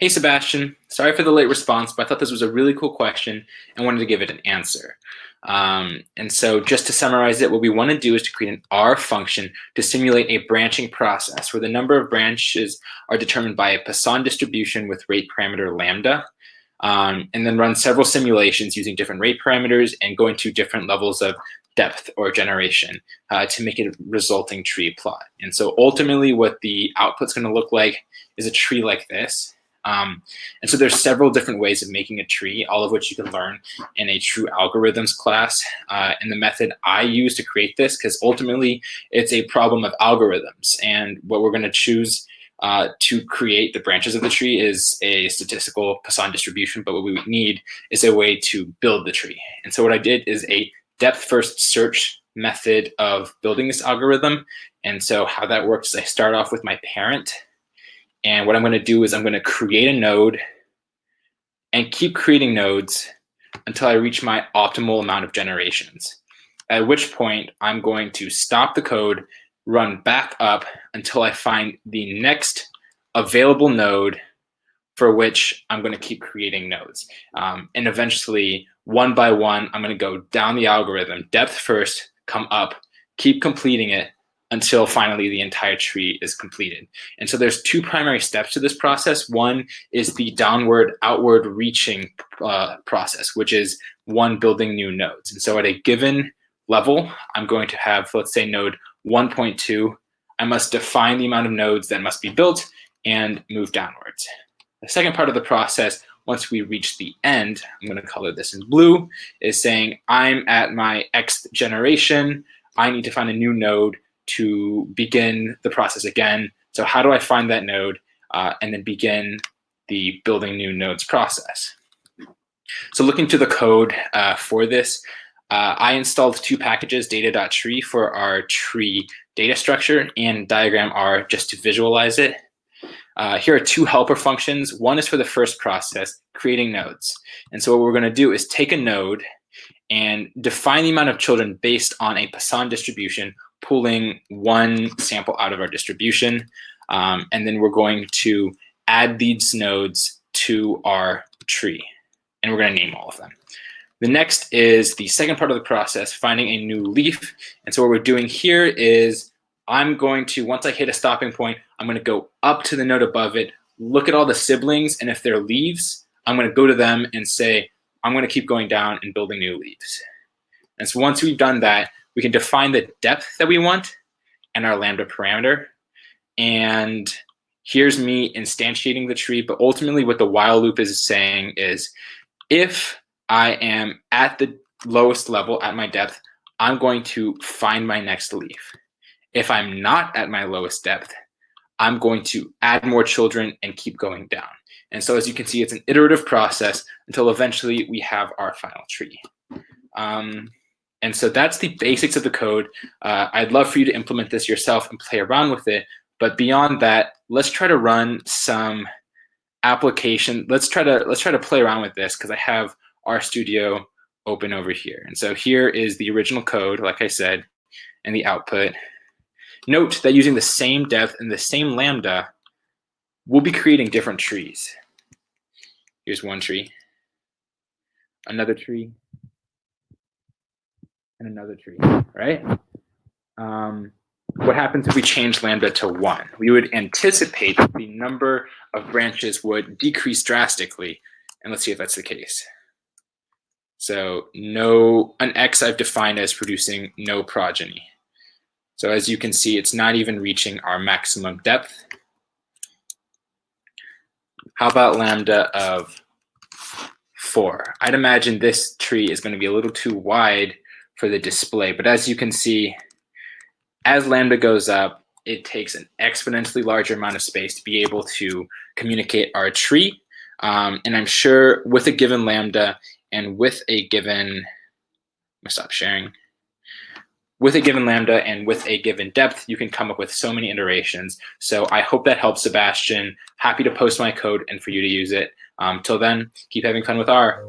Hey Sebastian, sorry for the late response, but I thought this was a really cool question and wanted to give it an answer. And so just to summarize it, what we want to do is to create an R function to simulate a branching process where the number of branches are determined by a Poisson distribution with rate parameter lambda, and then run several simulations using different rate parameters and going to different levels of depth or generation to make a resulting tree plot. And so ultimately what the output's going to look like is a tree like this. And so there's several different ways of making a tree, all of which you can learn in a true algorithms class. And the method I use to create this, because ultimately it's a problem of algorithms. And what we're going to choose to create the branches of the tree is a statistical Poisson distribution, but what we would need is a way to build the tree. And so what I did is a depth first search method of building this algorithm. And so how that works is I start off with my parent. And what I'm going to do is I'm going to create a node and keep creating nodes until I reach my optimal amount of generations, at which point I'm going to stop the code, run back up until I find the next available node for which I'm going to keep creating nodes. And eventually, one by one, I'm going to go down the algorithm, depth first, come up, keep completing it, until finally the entire tree is completed. And so there's two primary steps to this process. One is the downward, outward reaching process, which is one building new nodes. And so at a given level, I'm going to have, let's say, node 1.2. I must define the amount of nodes that must be built and move downwards. The second part of the process, once we reach the end, I'm going to color this in blue, is saying I'm at my X generation. I need to find a new node to begin the process again. So how do I find that node and then begin the building new nodes process? So looking to the code for this, I installed two packages, data.tree for our tree data structure and diagram R just to visualize it. Here are two helper functions. One is for the first process, creating nodes. And so what we're going to do is take a node and define the amount of children based on a Poisson distribution, pulling one sample out of our distribution. And then we're going to add these nodes to our tree. And we're going to name all of them. The next is the second part of the process, finding a new leaf. And so what we're doing here is I'm going to, once I hit a stopping point, I'm going to go up to the node above it, look at all the siblings, and if they're leaves, I'm going to go to them and say, I'm going to keep going down and building new leaves. And so once we've done that, we can define the depth that we want and our lambda parameter. And here's me instantiating the tree, but ultimately what the while loop is saying is if I am at the lowest level at my depth, I'm going to find my next leaf. If I'm not at my lowest depth, I'm going to add more children and keep going down. And so as you can see, it's an iterative process until eventually we have our final tree. And so that's the basics of the code. I'd love for you to implement this yourself and play around with it. But beyond that, let's try to run some application. Let's try to play around with this because I have RStudio open over here. And so here is the original code, like I said, and the output. Note that using the same depth and the same lambda, we'll be creating different trees. Here's one tree, another tree, and another tree, right? What happens if we change lambda to 1? We would anticipate that the number of branches would decrease drastically. And let's see if that's the case. So an X I've defined as producing no progeny. So as you can see, it's not even reaching our maximum depth. How about lambda of 4? I'd imagine this tree is going to be a little too wide for the display, but as you can see, as lambda goes up, it takes an exponentially larger amount of space to be able to communicate our tree. And I'm sure with a given lambda and with a given, I'm gonna stop sharing. With a given lambda and with a given depth, you can come up with so many iterations. So I hope that helps, Sebastian. Happy to post my code and for you to use it. Till then, keep having fun with R.